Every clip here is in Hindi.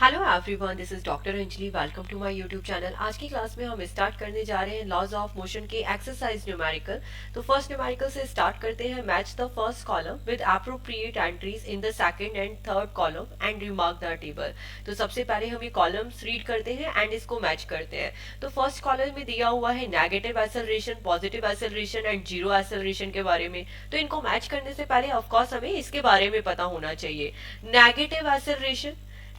Hello everyone, this is doctor Anjali. Welcome to my YouTube channel. आज की क्लास में हम स्टार्ट करने जा रहे हैं लॉज ऑफ मोशन के एक्सरसाइज न्यूमेरिकल। तो फर्स्ट न्यूमेरिकल से स्टार्ट करते हैं। Match the first column with appropriate entries in the second and third column and remark the table. तो सबसे पहले हम ये कॉलम्स रीड करते हैं एंड इसको मैच करते हैं। तो फर्स्ट कॉलम में दिया हुआ है negative acceleration, positive acceleration and zero acceleration के बारे में। तो इनको मैच करने से पहले ऑफकोर्स हमें इसके बारे में पता होना चाहिए। नेगेटिव एक्सेलरेशन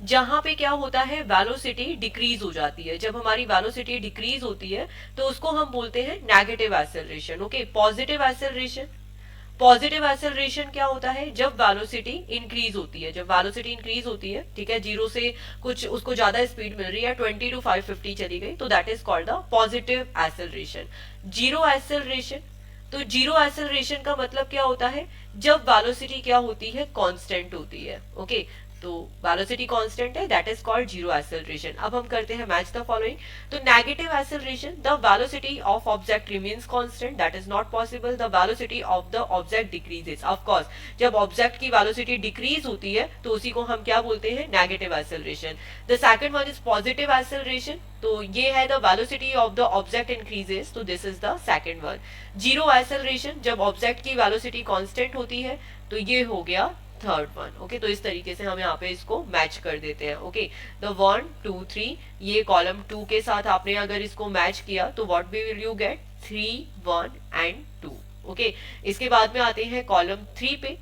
जहां पे क्या होता है, वेलोसिटी डिक्रीज हो जाती है। जब हमारी वेलोसिटी डिक्रीज होती है तो उसको हम बोलते हैं negative acceleration. Okay, positive acceleration क्या होता है, जब वेलोसिटी इंक्रीज होती है। जब वेलोसिटी इंक्रीज होती है, ठीक है, जीरो से कुछ उसको ज्यादा स्पीड मिल रही है, 20 to 550 चली गई, तो that is called the positive acceleration. Zero acceleration, तो जीरो एक्सेलरेशन का मतलब क्या होता है, जब वेलोसिटी क्या होती है, कांस्टेंट होती है। ओके, तो वेलोसिटी कांस्टेंट है, that is called zero acceleration. अब हम करते हैं मैच द फॉलोइंग। तो negative acceleration, the velocity of object remains constant, that is not possible. The velocity of the object decreases. Of course जब ऑब्जेक्ट की वेलोसिटी डिक्रीज होती है तो उसी को हम क्या बोलते हैं, negative acceleration. The second one is positive acceleration, तो ये है the velocity of the object increases, तो this is the second one. Zero acceleration, जब ऑब्जेक्ट की वेलोसिटी कांस्टेंट होती है, तो ये हो गया थर्ड वन। ओके, तो इस तरीके से हम यहाँ पे इसको मैच कर देते हैं। ओके, द 1 2 3, ये कॉलम 2 के साथ आपने अगर इसको मैच किया तो what will you get, 3 1 and 2। Okay, इसके बाद में आते हैं कॉलम 3 पे।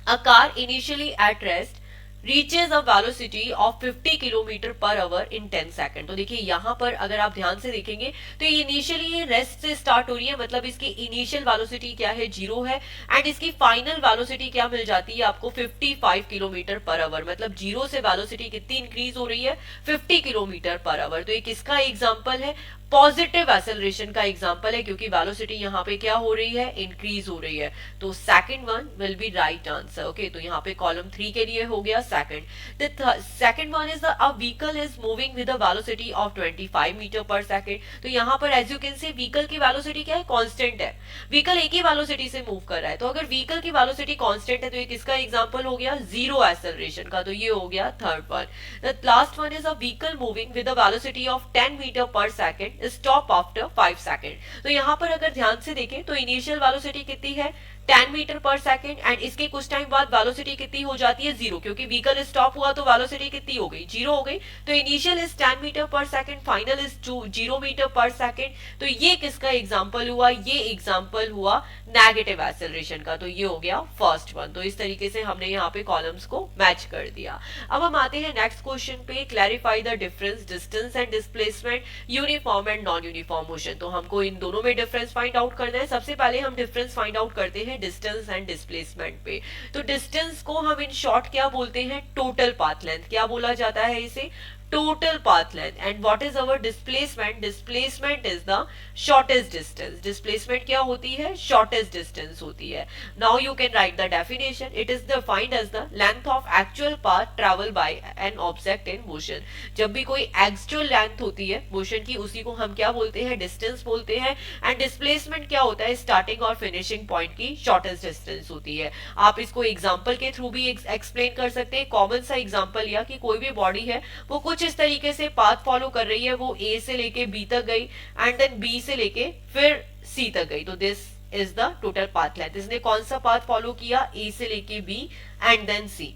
A car initially at rest reaches a velocity of 50 kilometre per hour in 10 second. तो देखिए यहाँ पर अगर आप ध्यान से देखेंगे तो ये इनिशियली ये रेस्ट से स्टार्ट हो रही है, मतलब इसकी इनिशियल वेलोसिटी क्या है, जीरो है, एंड इसकी फाइनल वेलोसिटी क्या मिल जाती है आपको, 55 किलोमीटर पर आवर। मतलब जीरो से वेलोसिटी कितनी इंक्रीज हो रही है, 50 किलोमीटर पर आवर। तो ये किसका एग्जाम्पल है, पॉजिटिव एक्सेलरेशन का एग्जांपल है, क्योंकि वेलोसिटी यहाँ पे क्या हो रही है, इंक्रीज हो रही है। तो second one will be right answer. Okay, तो यहाँ पे कॉलम 3 के लिए हो गया second. The second one is a vehicle is moving with a velocity of 25 metre per second. तो यहाँ पर as you can see vehicle की वेलोसिटी क्या है, कांस्टेंट है। व्हीकल एक ही वेलोसिटी से मूव कर रहा है, तो अगर व्हीकल की वेलोसिटी कांस्टेंट है तो ये किसका एग्जांपल हो गया, जीरो एक्सेलरेशन का। तो ये हो गया third one. The last one is a vehicle moving with a velocity of 10 metre per second stop after 5 second. तो यहाँ पर अगर ध्यान से देखें तो इनिशियल वेलोसिटी कितनी है, 10 मीटर पर सेकंड, एंड इसके कुछ टाइम बाद वेलोसिटी कितनी हो जाती है, जीरो, क्योंकि व्हीकल स्टॉप हुआ तो वेलोसिटी कितनी हो गई, जीरो हो गई। तो initial is 10 metre per second, final is 0 metre per second. तो ये किसका एग्जांपल हुआ, ये एग्जांपल हुआ नेगेटिव एक्सेलरेशन का। तो ये हो गया फर्स्ट वन। तो इस तरीके से हमने यहाँ पे कॉलम्स को मैच कर दिया। अब हम आते हैं नेक्स्ट क्वेश्चन पे। Clarify the difference distance and displacement uniform and non uniform motion. तो हमको इन दोनों में डिफरेंस फाइंड आउट करना है। सबसे पहले हम डिफरेंस फाइंड आउट करते हैं डिस्टेंस एंड डिस्प्लेसमेंट पे। तो डिस्टेंस को हम इन शॉर्ट क्या बोलते हैं, टोटल पाथ लेंथ। क्या बोला जाता है इसे, total path length। and what is our displacement, displacement is the shortest distance। displacement क्या होती है, shortest distance होती है। now you can write the definition, it is defined as the length of actual path traveled by an object in motion। जब भी कोई actual length होती है motion की, उसी को हम क्या बोलते हैं, distance बोलते हैं। and displacement क्या होता है, starting और finishing point की shortest distance होती है। आप इसको example के थ्रू भी explain कर सकते हैं। common सा example लिया कि कोई भी body है वो कुछ इस तरीके से पाथ फॉलो कर रही है, वो ए से लेके बी तक गई एंड देन बी से लेके फिर सी तक गई। तो this is the total path length. इसने कौन सा पाथ फॉलो किया, ए से लेके बी एंड देन सी।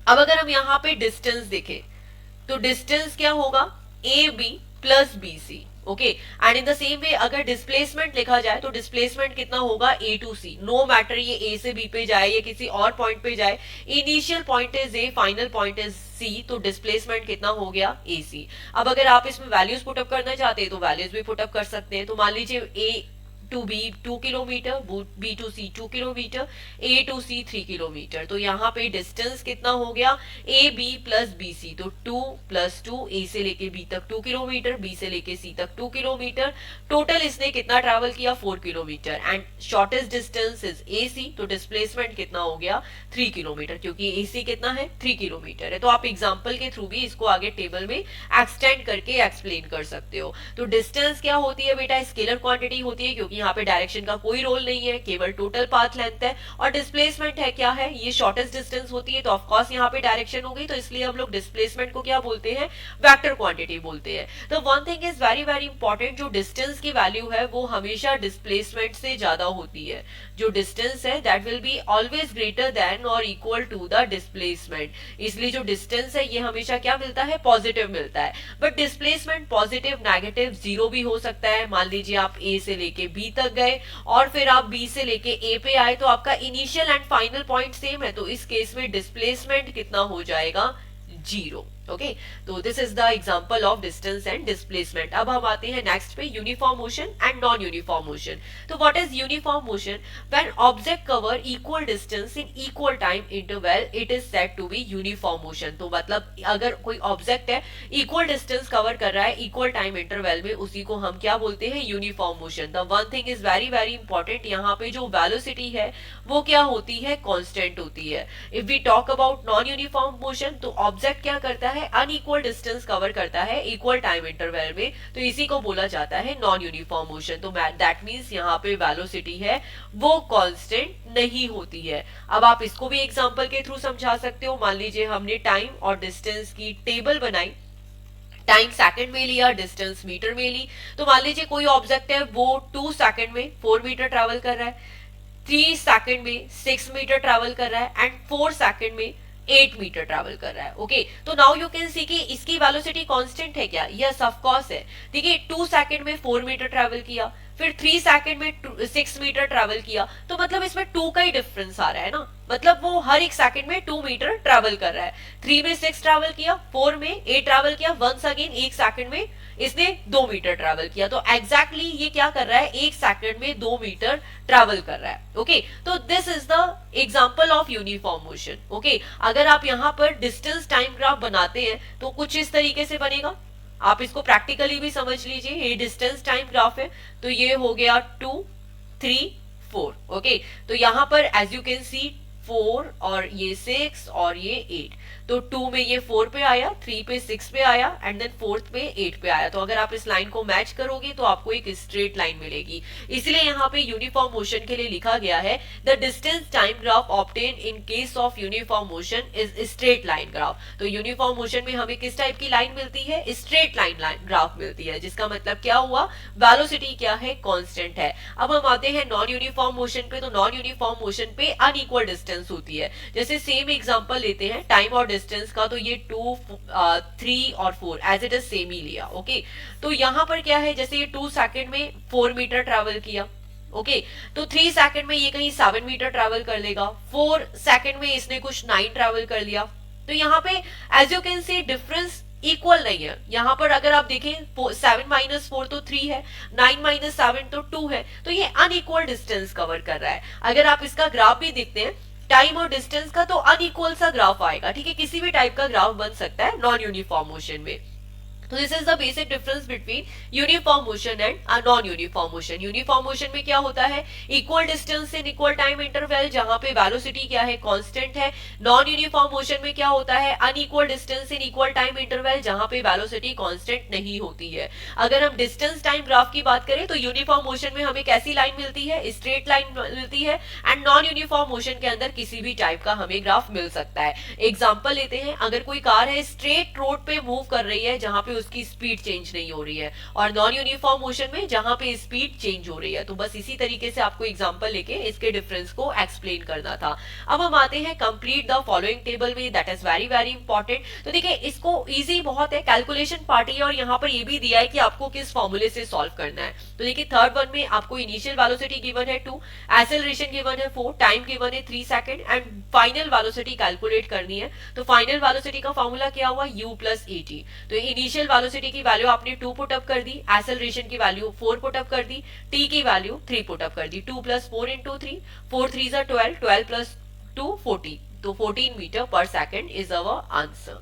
अब अगर हम यहाँ पे डिस्टेंस देखें तो डिस्टेंस क्या होगा, A B plus B C. Okay, and in the same way अगर डिस्प्लेसमेंट लिखा जाए तो डिस्प्लेसमेंट कितना होगा, A to C. No matter ये ए से बी पे जाए या किसी और पॉइंट पे जाए, initial point is A, final point is C, तो डिस्प्लेसमेंट कितना हो गया, ए सी। अब अगर आप इसमें वैल्यूज पुटअप करना चाहते हैं तो वैल्यूज भी पुटअप कर सकते हैं। तो मान लीजिए A to B 2 kilometre, B to C 2 kilometre, A to C 3 kilometre. तो यहाँ पे डिस्टेंस कितना हो गया, A B plus B C, तो 2 प्लस 2, ए से लेके बी तक 2 किलोमीटर, बी से लेके सी तक 2 किलोमीटर। टोटल इसने कितना ट्रेवल किया, 4 kilometre. And shortest distance is A C, तो डिस्प्लेसमेंट कितना हो गया, 3 किलोमीटर, क्योंकि ए सी कितना है, 3 किलोमीटर है। तो आप एग्जाम्पल के थ्रू भी इसको आगे टेबल में एक्सटेंड करके एक्सप्लेन कर सकते हो। तो डिस्टेंस क्या होती है बेटा, स्केलर क्वांटिटी होती है, क्योंकि यहाँ पे डायरेक्शन का कोई रोल नहीं है, केवल टोटल पाथ लेंथ है। और डिस्प्लेसमेंट है क्या है, ये शॉर्टेस्ट डिस्टेंस होती है, तो ऑफकोर्स यहाँ पे डायरेक्शन हो गई, तो इसलिए हम लोग डिस्प्लेसमेंट को क्या बोलते हैं, वेक्टर क्वांटिटी बोलते हैं। तो one thing is very very important, जो डिस्टेंस की वैल्यू है वो हमेशा डिस्प्लेसमेंट से ज्यादा होती है। जो डिस्टेंस है that will be always greater than और इक्वल टू द डिस्प्लेसमेंट, इसलिए जो डिस्टेंस है ये हमेशा क्या मिलता है, पॉजिटिव मिलता है। But displacement positive, negative, zero भी हो सकता है। मान लीजिए आप ए से लेके बी तक गए और फिर आप बी से लेके ए पे आए, तो आपका initial and final point same है, तो इस केस में डिस्प्लेसमेंट कितना हो जाएगा, जीरो। ओके, तो this is the example of distance and displacement. अब हम आते हैं नेक्स्ट पे, uniform motion and non uniform motion. तो what is uniform motion, when object cover equal distance in equal time interval, it is said to be uniform motion. तो मतलब अगर कोई ऑब्जेक्ट है इक्वल डिस्टेंस कवर कर रहा है इक्वल टाइम इंटरवल में, उसी को हम क्या बोलते हैं, uniform motion. The one thing is very very important, यहाँ पे जो वेलोसिटी है वो क्या होती है, कांस्टेंट होती है। If we talk about non uniform motion, तो ऑब्जेक्ट क्या करता है, अनइक्वल डिस्टेंस कवर करता है इक्वल टाइम इंटरवल में, तो इसी को बोला जाता है नॉन यूनिफॉर्म मोशन। तो दैट मींस यहाँ पे वेलोसिटी है वो कांस्टेंट नहीं होती है। अब आप इसको भी एग्जांपल के थ्रू समझा सकते हो। मान लीजिए हमने टाइम और डिस्टेंस की टेबल बनाई, टाइम सेकंड में लिया, डिस्टेंस मीटर में ली। तो मान लीजिए कोई ऑब्जेक्ट है वो 2 सेकंड में 4 मीटर ट्रैवल कर रहा है, 3 सेकंड में 6 मीटर ट्रैवल कर रहा है एंड 4 सेकंड में 8 मीटर ट्रैवल कर रहा है। ओके, तो नाउ यू कैन सी कि इसकी वेलोसिटी कांस्टेंट है क्या, यस ऑफ कोर्स है। ठीक है, 2 सेकंड में 4 मीटर ट्रैवल किया, फिर 3 सेकंड में 6 मीटर ट्रैवल किया, तो मतलब इसमें 2 का ही डिफरेंस आ रहा है ना, मतलब वो हर एक सेकंड में 2 मीटर ट्रैवल कर रहा है। 3 में 6 ट्रैवल किया, 4 में 8 ट्रैवल किया, वंस अगेन एक सेकंड में इसने 2 मीटर ट्रैवल किया। तो एग्जैक्टली ये क्या कर रहा है, एक सेकंड में 2 मीटर ट्रैवल कर रहा है। ओके, तो this is the example of uniform motion. Okay, अगर आप यहाँ पर डिस्टेंस टाइम ग्राफ बनाते हैं तो कुछ इस तरीके से बनेगा। आप इसको प्रैक्टिकली भी समझ लीजिए, ये डिस्टेंस टाइम ग्राफ है, तो ये हो गया 2 3 4। ओके, तो यहाँ पर एज यू कैन सी 4 और ये 6 और ये 8, तो 2 में ये 4 पे आया, 3 पे 6 पे आया एंड देन 4th पे 8 पे आया। तो अगर आप इस लाइन को मैच करोगे तो आपको एक स्ट्रेट लाइन मिलेगी। इसलिए यहाँ पे यूनिफॉर्म मोशन के लिए लिखा गया है the distance time graph obtain in case of uniform motion is straight line graph. तो यूनिफॉर्म मोशन में हमें किस टाइप की लाइन मिलती है, स्ट्रेट लाइन ग्राफ मिलती है, जिसका मतलब क्या हुआ, वेलोसिटी क्या है, कांस्टेंट है। अब हम आते हैं नॉन यूनिफॉर्म मोशन पे। तो नॉन यूनिफॉर्म मोशन पे अनइक्वल डिस्टेंस होती है। जैसे सेम एग्जांपल लेते हैं टाइम और डिस्टेंस का, तो ये 2 3 और 4 एज इट इज सेम ही लिया। ओके, तो यहाँ पर क्या है, जैसे ये 2 सेकंड में 4 मीटर ट्रैवल किया, ओके, तो 3 सेकंड में ये कहीं 7 मीटर ट्रैवल कर लेगा, 4 सेकंड में इसने कुछ 9 ट्रैवल कर लिया। तो यहाँ पे as you can see difference equal नहीं है। यहाँ पर अगर आप देखें 7 माइनस 4 तो 3 है, 9 माइनस 7 तो 2 है, तो ये अनइक्वल डिस्टेंस कवर कर रहा है। अगर आप इसका ग्राफ भी देखते हैं टाइम और डिस्टेंस का, तो अनइक्वल सा ग्राफ आएगा। ठीक है, किसी भी टाइप का ग्राफ बन सकता है नॉन यूनिफॉर्म मोशन में। तो this is the basic difference between uniform motion and non uniform motion. Uniform motion में क्या होता है, equal distance in equal time interval, जहां पे वेलोसिटी क्या है, कांस्टेंट है। नॉन यूनिफॉर्म मोशन में क्या होता है, unequal distance in equal time interval, जहां पे वेलोसिटी कांस्टेंट नहीं होती है। अगर हम डिस्टेंस टाइम ग्राफ की बात करें तो यूनिफॉर्म मोशन में हमें कैसी लाइन मिलती है, स्ट्रेट लाइन मिलती है, एंड नॉन यूनिफॉर्म मोशन के अंदर किसी भी टाइप का हमें ग्राफ मिल सकता है। एग्जाम्पल लेते हैं, अगर कोई कार है स्ट्रेट रोड पे मूव कर रही है जहां पे उसकी स्पीड चेंज नहीं हो रही है, और नॉन यूनिफॉर्म मोशन में जहां पे स्पीड चेंज हो रही है। तो बस इसी तरीके से आपको एग्जांपल लेके इसके डिफरेंस को एक्सप्लेन करना था। अब हम आते हैं कंप्लीट द फॉलोइंग टेबल में, that is very very important. तो देखिए इसको इजी बहुत है, कैलकुलेशन पार्ट है, और यहाँ पर ये भी दिया है कि आपको किस फॉर्मूले से सॉल्व करना है। तो देखिए थर्ड वन में आपको इनिशियल वेलोसिटी गिवन है 2, एक्सेलरेशन गिवन है 4, टाइम गिवन है 3 second and final velocity calculate करनी है। तो फाइनल वेलोसिटी का फॉर्मूला क्या हुआ, u प्लस at। तो इनिशियल वेलोसिटी की वैल्यू आपने 2 पुट अप कर दी, एक्सेलरेशन की वैल्यू 4 पुट अप कर दी, t की वैल्यू 3 पुट अप कर दी। 2 प्लस 4 इंटू 3, 4 3 12, 12 प्लस 2 14, तो 14 metre per second is our answer.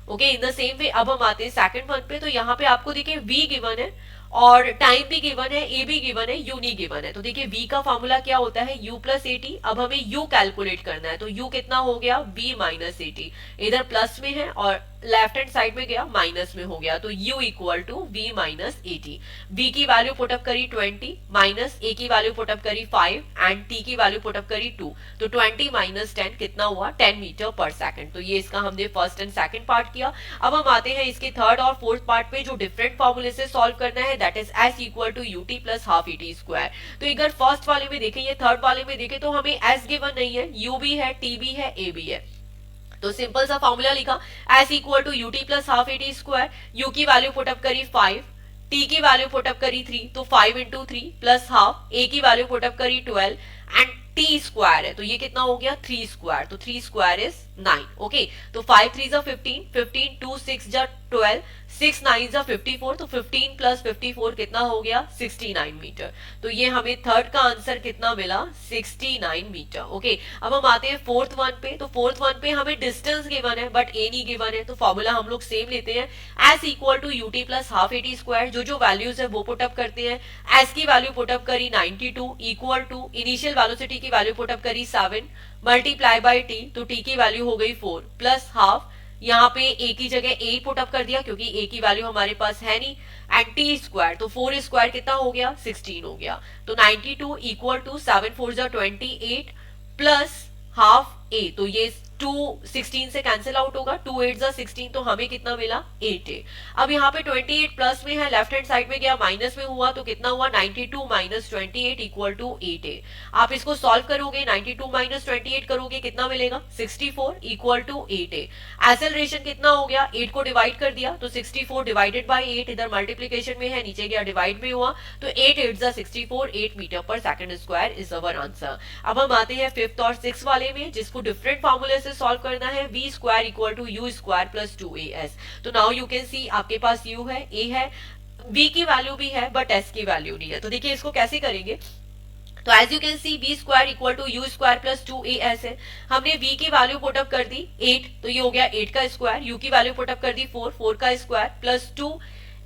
Okay, in the same वे अब हम आते हैं सेकंड वन पे। तो यहाँ पे आपको देखिए v गिवन है और टाइम भी गिवन है, ए भी गिवन है, यू नहीं गिवन है। तो देखिए v का फॉर्मूला क्या होता है, u प्लस ए टी। अब हमें u कैलकुलेट करना है, तो u कितना हो गया, v माइनस ए टी। इधर प्लस में है और लेफ्ट हैंड साइड में गया माइनस में हो गया, तो u equal to v minus A T. v की वैल्यू पुटअप करी 20 माइनस a की वैल्यू पुटअप करी 5 एंड t की वैल्यू पुटअप करी 2, तो 20 माइनस 10 कितना हुआ, 10 मीटर पर सेकंड। तो ये इसका हमने फर्स्ट एंड सेकंड पार्ट किया। अब हम आते हैं इसके थर्ड और फोर्थ पार्ट पे, जो डिफरेंट फॉर्मूले से सॉल्व करना है, that is s equal to ut plus half et square. तो अगर फर्स्ट वाले में देखें, ये थर्ड वाले में देखें, तो हमें s गिवन नहीं है, u भी है, t भी है, a भी है। तो सिंपल सा फॉर्मूला लिखा, s equal to ut plus half et square. u की वैल्यू पुटअप करी 5, t की वैल्यू पुटअप करी 3, तो 5 इंटू 3 प्लस हाफ, a की वैल्यू पुटअप करी 12 एंड t स्क्वायर है, तो ये कितना हो गया, 3 स्क्वायर। तो 3 स्क्वायर इज 9। ओके, तो 5 3 जा 15, 15 2 6 जा 12, 6 9 जा 54, तो 15 प्लस 54 कितना हो गया, 69 मीटर। तो ये हमें थर्ड का आंसर कितना मिला, 69 मीटर। ओके, अब हम आते हैं फोर्थ वन पे। तो फोर्थ वन पे हमें डिस्टेंस गिवन है बट ए नहीं गिवन है, तो फॉर्मूला हम लोग सेम लेते हैं, S equal to UT plus half ET square. जो वैल्यूज है वो पुटअप करते हैं। एस की वैल्यू पुटअप करी 92 इक्वल टू इनिशियल वेलोसिटी की वैल्यू पुटअप करी 7 मल्टीप्लाई बाय टी, तो टी की वैल्यू हो गई 4 प्लस हाफ, यहाँ पे ए की जगह ए पुटअप कर दिया क्योंकि ए की वैल्यू हमारे पास है नहीं, एंड टी स्क्वायर, तो 4 स्क्वायर कितना हो गया, 16 हो गया। तो 92 इक्वल टू 7 4 जा 28 प्लस हाफ ए, तो ये 2 16 से कैंसिल आउट होगा, 2 8 जा 16, तो हमें कितना मिला, 8 है। अब यहाँ पे 28 प्लस में है, लेफ्ट हैंड साइड में गया माइनस में हुआ, तो कितना हुआ, 92 माइनस 28 इक्वल टू 8 है। आप इसको सॉल्व करोगे, 92 माइनस 28 करोगे, कितना मिलेगा, 64 इक्वल टू 8 है। एक्सेलरेशन कितना हो गया, 8 को डिवाइड कर दिया, तो 64 डिवाइडेड बाय 8, इधर मल्टीप्लीकेशन में है, नीचे गया डिवाइड में हुआ, तो 8 8 जा 64, 8 metre per second square is our answer. अब हम आते हैं फिफ्थ और सिक्स वाले में, जिसको डिफरेंट फॉर्मूले से सॉल्व करना है, v square equal to U square plus 2as। तो नाउ यू कैन सी आपके पास u है, a है, v की वैल्यू भी है बट s की वैल्यू नहीं है। तो देखिए इसको कैसे करेंगे, तो as you can see v square equal to U square plus 2as है। हमने v की वैल्यू पुटअप कर दी 8, तो ये हो गया 8 का स्क्वायर, u की वैल्यू पुटअप कर दी 4, 4 का स्क्वायर प्लस 2,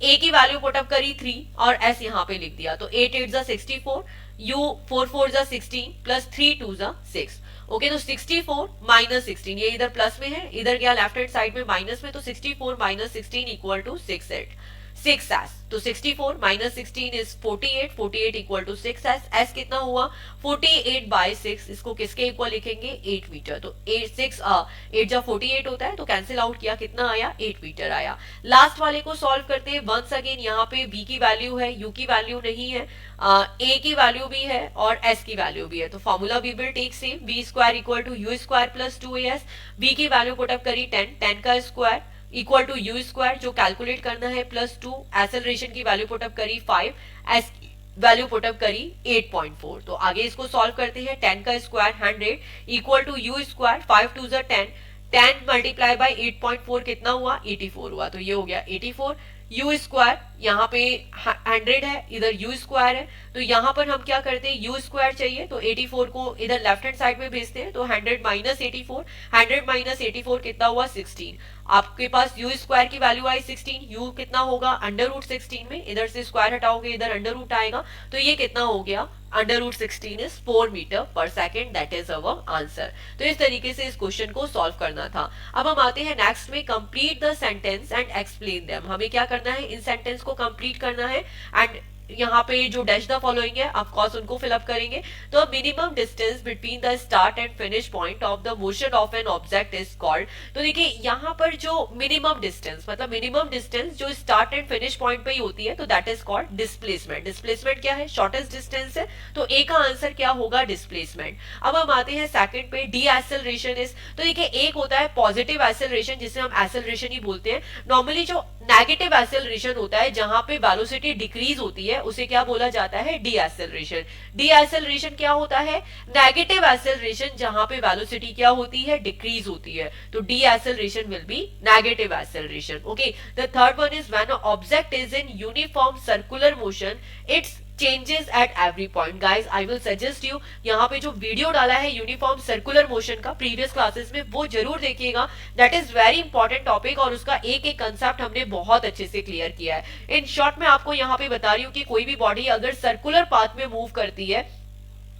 a की वैल्यू पुटअप करी 3 और s यहाँ पे लिख दिया, तो 8 8 जा 64, u 4 4 जा 16 प्लस 3 2 जा 6। ओके, तो 64 माइनस 16, ये इधर प्लस में है, इधर गया लेफ्ट हैंड साइड में माइनस में, तो 64 माइनस 16 इक्वल टू 6s। तो 64 minus 16 is 48, 48 equal to 6s। s कितना हुआ, 48 बाय 6, इसको किसके इक्वल लिखेंगे, 8 मीटर। तो 8 जब 48 होता है तो कैंसिल आउट किया, कितना आया, 8 मीटर आया। लास्ट वाले को सॉल्व करते हैं। वंस अगेन यहाँ पे v की वैल्यू है, u की वैल्यू नहीं है, a की वैल्यू भी है और s की वैल्यू भी है, तो formula we will take same, v square equal to U square plus 2as। v की वैल्यू पुटअप करी 10, 10 का square equal to U square, जो कैलकुलेट करना है, प्लस 2, एक्सेलरेशन की वैल्यू पुटअप करी 5, एस की वैल्यू पुटअप करी 8.4। तो आगे इसको सॉल्व करते हैं, 10 का square 100 equal to U square, 5 2 10, 10 multiply by 8.4 कितना हुआ, 84 हुआ, तो ये हो गया 84। यू स्क्वायर यहाँ पे 100 है, इधर यू स्क्वायर है, तो यहाँ पर हम क्या करते हैं, यू स्क्वायर चाहिए तो 84 को इधर लेफ्ट हैंड साइड में भेजते हैं, तो 100 माइनस 84, 100 माइनस 84 कितना हुआ, 16। आपके पास यू स्क्वायर की वैल्यू आई 16, यू कितना होगा, अंडर रूट 16 में इधर से स्क्वायर हटाओगे, इधर अंडर रूट आएगा, तो ये कितना हो गया, अंडर रूट 16 इज 4 मीटर पर second, that is our answer. तो इस तरीके से इस क्वेश्चन को सॉल्व करना था। अब हम आते हैं नेक्स्ट में, complete the sentence and explain them. हमें क्या करना है, इन सेंटेंस को कंप्लीट करना है एंड यहाँ पे जो डैश द फॉलोइंग है ऑफ कोर्स उनको फिलअप करेंगे। तो minimum distance between the start and finish point of the motion of an object is called. तो देखिए यहाँ पर जो मिनिमम डिस्टेंस, मतलब मिनिमम डिस्टेंस जो स्टार्ट एंड फिनिश पॉइंट पे ही होती है, तो that is called displacement. Displacement क्या है, शॉर्टेस्ट डिस्टेंस है, तो ए का आंसर क्या होगा, डिस्प्लेसमेंट। अब हम आते हैं सेकंड पे, डी एक्सेलरेशन इज। तो देखिए एक होता है पॉजिटिव एक्सेलरेशन, जिसे हम एक्सेलरेशन ही बोलते हैं। नॉर्मली जो नेगेटिव एक्सेलरेशन होता है, जहां पे वेलोसिटी डिक्रीज होती है, उसे क्या बोला जाता है, डी एक्सेलरेशन। डी एक्सेलरेशन क्या होता है, नेगेटिव एक्सेलरेशन जहां पे वेलोसिटी क्या होती है, डिक्रीज होती है, तो D acceleration will be negative acceleration. Okay, the third one is when a object is in uniform circular motion, it's changes at every point. Guys I will suggest you, यहाँ पे जो वीडियो डाला है यूनिफॉर्म सर्कुलर मोशन का प्रीवियस क्लासेस में, वो जरूर देखिएगा। That is very important topic और उसका एक एक कंसेप्ट हमने बहुत अच्छे से क्लियर किया है। इन शॉर्ट में आपको यहाँ पे बता रही हूँ कि कोई भी बॉडी अगर सर्कुलर पाथ में मूव करती है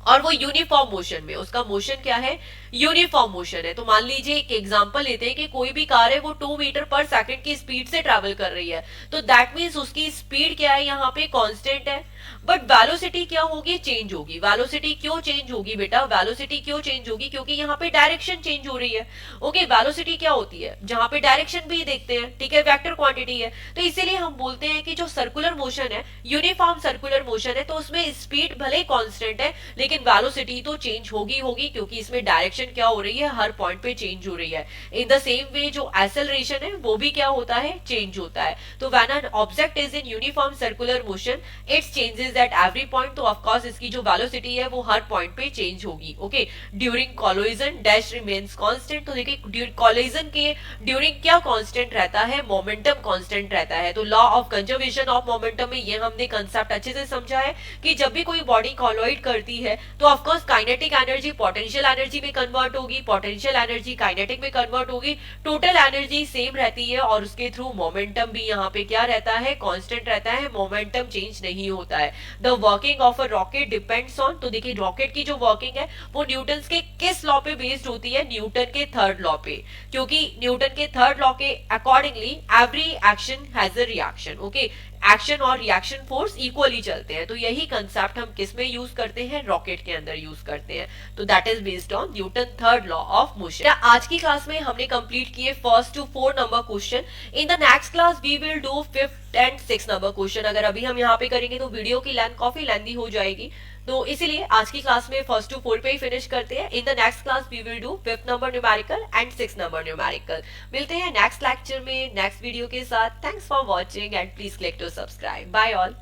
और वो यूनिफॉर्म मोशन में, उसका मोशन क्या है, यूनिफॉर्म मोशन है। तो मान लीजिए एक एग्जांपल लेते हैं कि कोई भी कार है वो 2 मीटर पर सेकंड की स्पीड से ट्रैवल कर रही है, तो दैट मीन्स उसकी स्पीड क्या है, यहाँ पे कांस्टेंट है। बट वेलोसिटी क्या होगी, चेंज होगी। वेलोसिटी क्यों चेंज होगी बेटा, वेलोसिटी क्यों चेंज होगी, क्योंकि यहाँ पे डायरेक्शन चेंज हो रही है। ओके, वेलोसिटी क्या होती है, जहां पे डायरेक्शन भी देखते हैं, ठीक है, वेक्टर क्वांटिटी है। तो इसीलिए हम बोलते हैं कि जो सर्कुलर मोशन है, यूनिफॉर्म सर्कुलर मोशन है, तो उसमें स्पीड भले कांस्टेंट है लेकिन वेलोसिटी तो चेंज होगी होगी, क्योंकि इसमें डायरेक्शन क्या हो रही है, हर पॉइंट पे चेंज हो रही है। इन द सेम वे जो एक्सेलरेशन है वो भी क्या होता है, चेंज होता है। तो when an object is in uniform circular motion it's changes at every point, तो ऑफ कोर्स इसकी जो वेलोसिटी है वो हर पॉइंट पे चेंज होगी। Okay, during collision dash remains constant. तो देखिए कोलिजन के ड्यूरिंग क्या कांस्टेंट रहता है, मोमेंटम कांस्टेंट रहता है। तो law of conservation of momentum में ये हमने कंसेप्ट अच्छे से समझा है कि जब भी कोई बॉडी कोलॉइड करती है तो of course kinetic energy potential energy में कन्वर्ट होगी, पोटेंशियल एनर्जी काइनेटिक में कन्वर्ट होगी, टोटल एनर्जी सेम रहती है और उसके थ्रू मोमेंटम भी यहाँ पे क्या रहता है, कांस्टेंट रहता है, मोमेंटम चेंज नहीं होता है। The working of a rocket depends on, तो देखिए रॉकेट की जो वर्किंग है वो न्यूटन के किस लॉ पे बेस्ड होती है, न्यूटन के थर्ड लॉ पे, क्योंकि न्यूटन के थर्ड लॉ के accordingly every action has a reaction. Okay, action और रिएक्शन फोर्स इक्वली चलते हैं। तो यही कंसेप्ट हम किस में यूज करते हैं, रॉकेट के अंदर यूज करते हैं। तो that is based on Newton third law of motion. आज की क्लास में हमने कंप्लीट किए 1st to 4 number question. In the next class we will do 5th and 6th number question. अगर अभी हम यहाँ पे करेंगे तो वीडियो की लेंथ काफी लेंथी हो जाएगी, तो इसीलिए आज की क्लास में 1st to 4 पे ही फिनिश करते हैं। In the next class we will do 5th number numerical and 6th number numerical. मिलते हैं नेक्स्ट लेक्चर में नेक्स्ट वीडियो के साथ। Thanks for watching and please click to subscribe. Bye all.